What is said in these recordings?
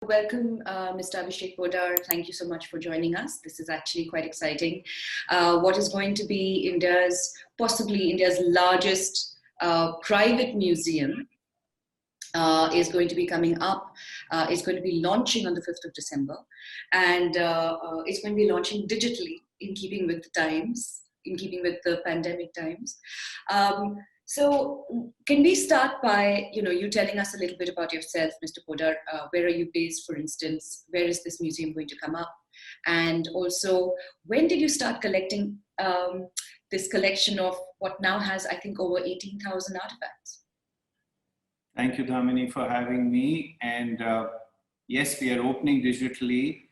Welcome, Mr. Abhishek Poddar. Thank you so much for joining us. This is actually quite exciting. What is going to be possibly India's largest private museum is going to be coming up. It's going to be launching on the 5th of December. And it's going to be launching digitally in keeping with the times, in keeping with the pandemic times. So can we start by, you telling us a little bit about yourself, Mr. Poddar? Where are you based, for instance? Where is this museum going to come up? And also, when did you start collecting this collection of what now has, I think, over 18,000 artifacts? Thank you, Dhamini, for having me. And yes, we are opening digitally.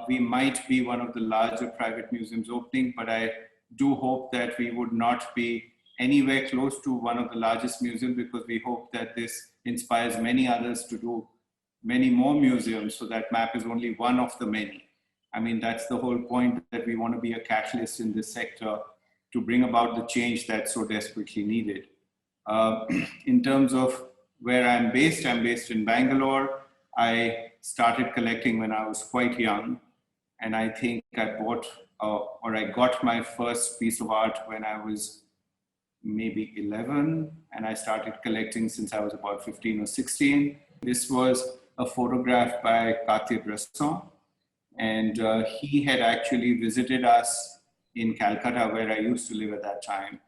We might be one of the larger private museums opening, but I do hope that we would not be anywhere close to one of the largest museums, because we hope that this inspires many others to do many more museums, so that MAP is only one of the many. I mean, that's the whole point, that we want to be a catalyst in this sector to bring about the change that's so desperately needed. In terms of where I'm based in Bangalore. I started collecting when I was quite young, and I think I bought or I got my first piece of art when I was maybe 11, and I started collecting since I was about 15 or 16. This was a photograph by Cartier-Bresson, and he had actually visited us in Calcutta, where I used to live at that time.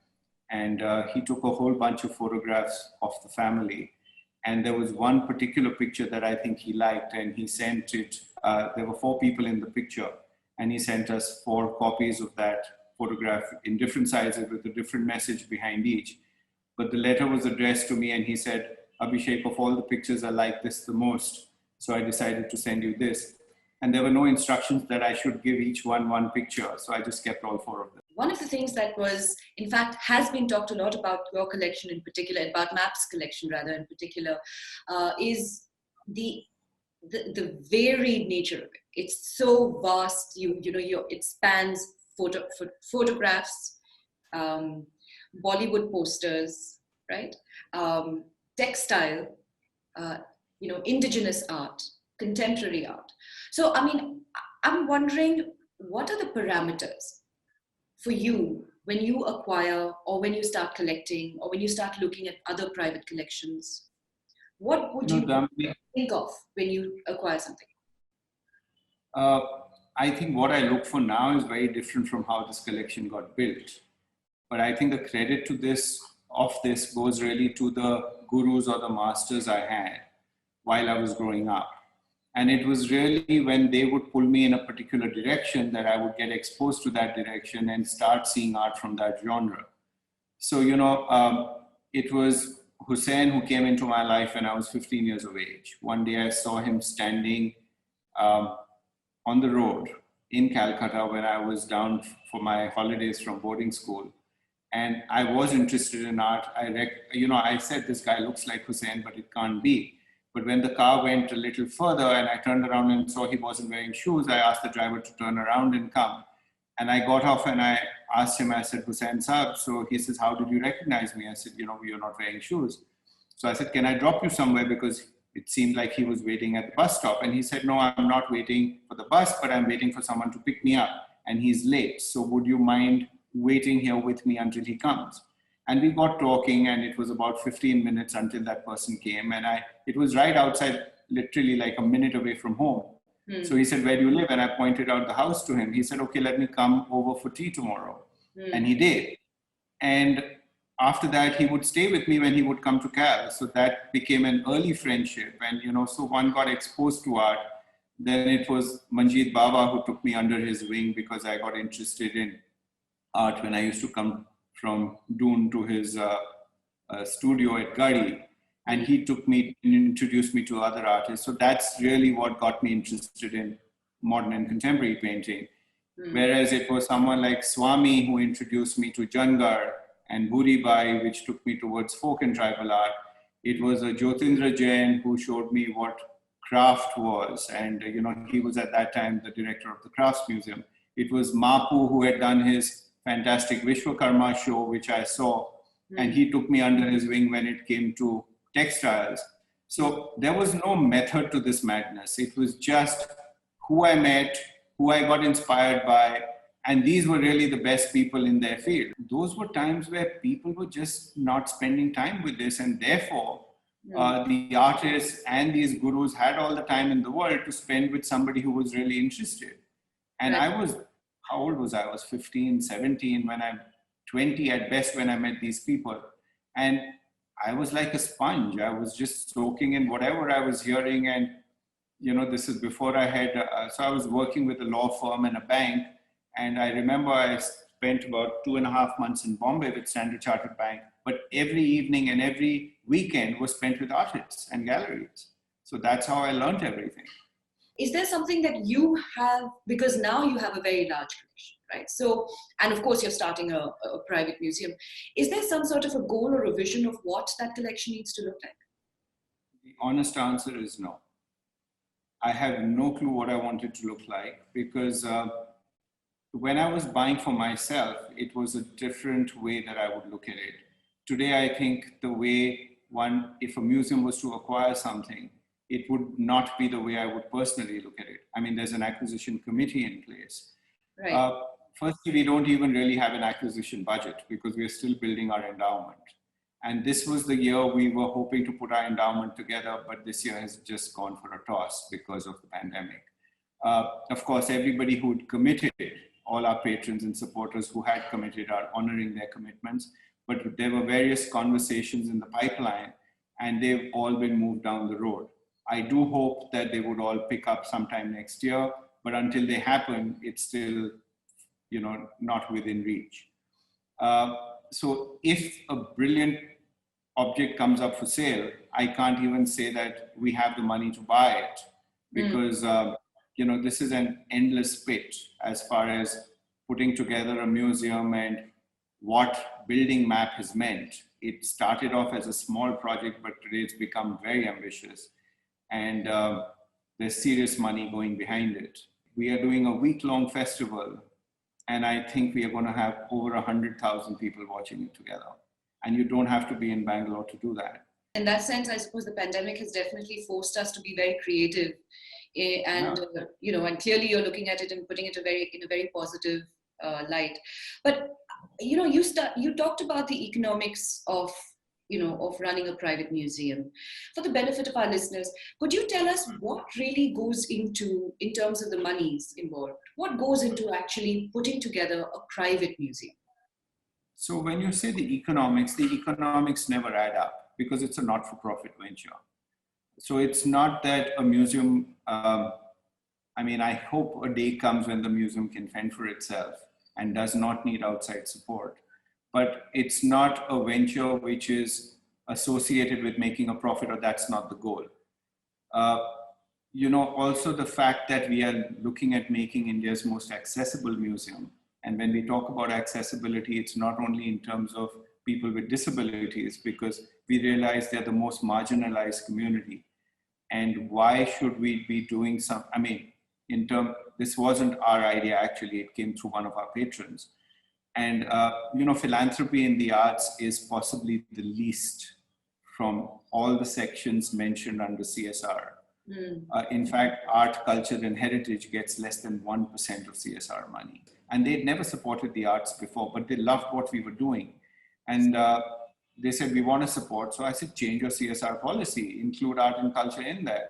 And he took a whole bunch of photographs of the family. And there was one particular picture that I think he liked, and he sent it. There were 4 people in the picture, and he sent us 4 copies of that photograph in different sizes with a different message behind each. But the letter was addressed to me, and he said, "Abhishek, of all the pictures, I like this the most. So I decided to send you this." And there were no instructions that I should give each one picture. So I just kept all 4 of them. One of the things that was, in fact, has been talked a lot about your collection in particular, about MAP's collection rather in particular, is the varied nature of it. It's so vast. It spans photographs, Bollywood posters, right? Textile, indigenous art, contemporary art. So, I mean, I'm wondering, what are the parameters for you when you acquire, or when you start collecting, or when you start looking at other private collections? What would you think of when you acquire something? I think what I look for now is very different from how this collection got built. But I think the credit to this goes really to the gurus or the masters I had while I was growing up. And it was really when they would pull me in a particular direction that I would get exposed to that direction and start seeing art from that genre. So, it was Husain who came into my life when I was 15 years of age. One day I saw him standing on the road in Calcutta when I was down for my holidays from boarding school. And I was interested in art. I said, this guy looks like Husain, but it can't be. But when the car went a little further and I turned around and saw he wasn't wearing shoes, I asked the driver to turn around and come. And I got off and I asked him, I said, "Husain Saab." So he says, "How did you recognize me?" I said, "You're not wearing shoes." So I said, "Can I drop you somewhere?" Because it seemed like he was waiting at the bus stop. And he said, "No, I'm not waiting for the bus, but I'm waiting for someone to pick me up. And he's late. So would you mind waiting here with me until he comes?" And we got talking, and it was about 15 minutes until that person came. And it was right outside, literally like a minute away from home. So he said, "Where do you live?" And I pointed out the house to him. He said, "Okay, let me come over for tea tomorrow." And he did. And after that, he would stay with me when he would come to Cal. So that became an early friendship. And, so one got exposed to art. Then it was Manjit Bawa who took me under his wing, because I got interested in art when I used to come from Doon to his studio at Gadi. And he took me and introduced me to other artists. So that's really what got me interested in modern and contemporary painting. Whereas it was someone like Swami who introduced me to Jangar and Buri Bai, which took me towards folk and tribal art. It was a Jyotindra Jain who showed me what craft was. And, he was at that time the director of the Crafts Museum. It was Mapu who had done his fantastic Vishwakarma show, which I saw. And he took me under his wing when it came to textiles. So there was no method to this madness. It was just who I met, who I got inspired by, and these were really the best people in their field. Those were times where people were just not spending time with this, and therefore the artists and these gurus had all the time in the world to spend with somebody who was really interested. And I was, how old was I? I was 15, 17 when I'm 20 at best when I met these people. And I was like a sponge. I was just soaking in whatever I was hearing. And, you know, this is before I had, so I was working with a law firm and a bank. And I remember I spent about 2.5 months in Bombay with Standard Chartered Bank. But every evening and every weekend was spent with artists and galleries. So that's how I learned everything. Is there something that you have, because now you have a very large collection, right? So, and of course you're starting a private museum. Is there some sort of a goal or a vision of what that collection needs to look like? The honest answer is no. I have no clue what I want it to look like, because when I was buying for myself, it was a different way that I would look at it. Today, I think the way if a museum was to acquire something, it would not be the way I would personally look at it. I mean, there's an acquisition committee in place. Right. Firstly, we don't even really have an acquisition budget because we're still building our endowment. And this was the year we were hoping to put our endowment together, but this year has just gone for a toss because of the pandemic. Of course, everybody who'd committed, all our patrons and supporters who had committed are honoring their commitments, but there were various conversations in the pipeline and they've all been moved down the road. I do hope that they would all pick up sometime next year, but until they happen, it's still, you know, not within reach. So if a brilliant object comes up for sale, I can't even say that we have the money to buy it because, you know, this is an endless pit as far as putting together a museum and what building map has meant. It started off as a small project, but today it's become very ambitious. And there's serious money going behind it. We are doing a week-long festival, and I think we are going to have over 100,000 people watching it together. And you don't have to be in Bangalore to do that. In that sense, I suppose the pandemic has definitely forced us to be very creative, and you know, and clearly you're looking at it and putting it in a very positive light. But you know, you talked about the economics of, you know, of running a private museum. For the benefit of our listeners, could you tell us what really goes into, in terms of the monies involved, what goes into actually putting together a private museum? So when you say the economics never add up because it's a not-for-profit venture. So it's not that a museum, I mean, I hope a day comes when the museum can fend for itself and does not need outside support. But it's not a venture which is associated with making a profit, or that's not the goal. You know, also the fact that we are looking at making India's most accessible museum. And when we talk about accessibility, it's not only in terms of people with disabilities, because we realize they're the most marginalized community. And why should we be doing some, I mean, this wasn't our idea, actually, it came through one of our patrons. And, you know, philanthropy in the arts is possibly the least from all the sections mentioned under CSR. In fact, art, culture, and heritage gets less than 1% of CSR money. And they'd never supported the arts before, but they loved what we were doing. And they said, we want to support. So I said, change your CSR policy, include art and culture in there.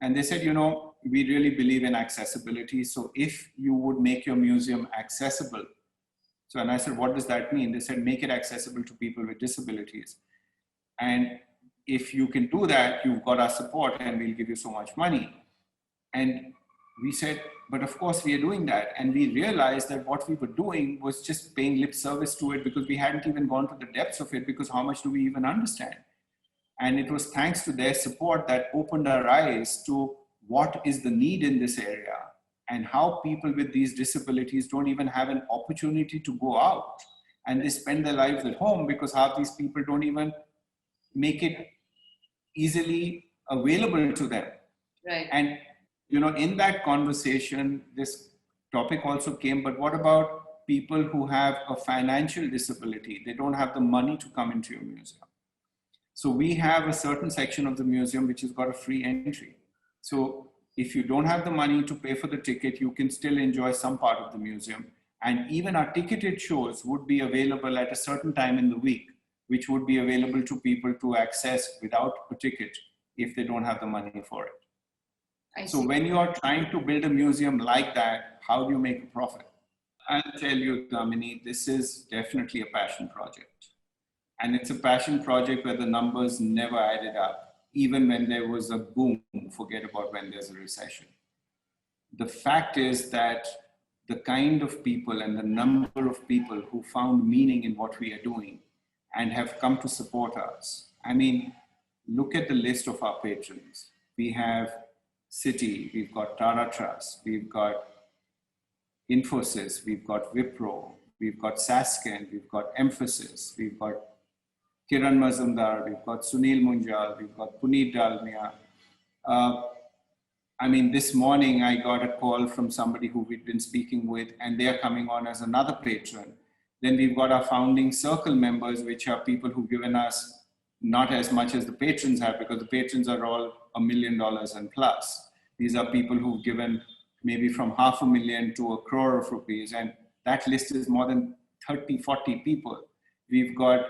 And they said, you know, we really believe in accessibility. So if you would make your museum accessible. So, and I said, what does that mean? They said, make it accessible to people with disabilities. And if you can do that, you've got our support and we'll give you so much money. And we said, but of course we are doing that. And we realized that what we were doing was just paying lip service to it because we hadn't even gone to the depths of it, because how much do we even understand? And it was thanks to their support that opened our eyes to what is the need in this area and how people with these disabilities don't even have an opportunity to go out. And they spend their lives at home because half these people don't even make it easily available to them. Right. And, you know, in that conversation, this topic also came, but what about people who have a financial disability? They don't have the money to come into your museum. So we have a certain section of the museum which has got a free entry. So if you don't have the money to pay for the ticket, you can still enjoy some part of the museum. And even our ticketed shows would be available at a certain time in the week, which would be available to people to access without a ticket if they don't have the money for it. So when you are trying to build a museum like that, how do you make a profit? I'll tell you, Dhamini, this is definitely a passion project. And it's a passion project where the numbers never added up. Even when there was a boom, forget about when there's a recession. The fact is that the kind of people and the number of people who found meaning in what we are doing and have come to support us. I mean, look at the list of our patrons. We have Citi, we've got Tara Trust, we've got Infosys, we've got Wipro, we've got Sasken, we've got Emphasis, we've got Kiran Mazumdar, we've got Sunil Munjal, we've got Puneet Dalmia. I mean, this morning I got a call from somebody who we'd been speaking with, and they are coming on as another patron. Then we've got our founding circle members, which are people who've given us not as much as the patrons have, because the patrons are all $1 million and plus. These are people who've given maybe from $500,000 to ₹1 crore, and that list is more than 30, 40 people. We've got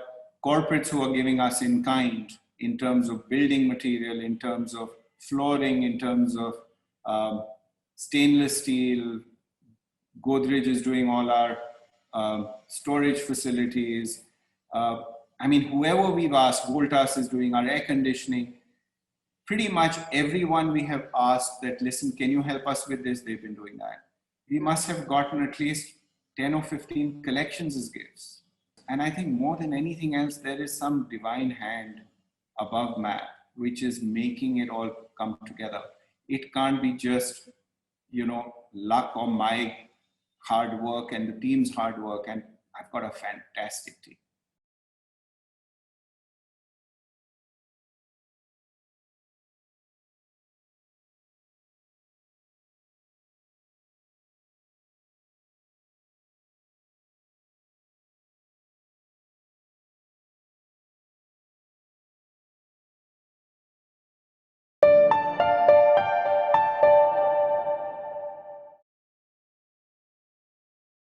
corporates who are giving us in kind, in terms of building material, in terms of flooring, in terms of stainless steel. Godrej is doing all our storage facilities. I mean, whoever we've asked, Voltas is doing our air conditioning. Pretty much everyone we have asked that, listen, can you help us with this? They've been doing that. We must have gotten at least 10 or 15 collections as gifts. And I think more than anything else, there is some divine hand above map, which is making it all come together. It can't be just, you know, luck or my hard work and the team's hard work. And I've got a fantastic team.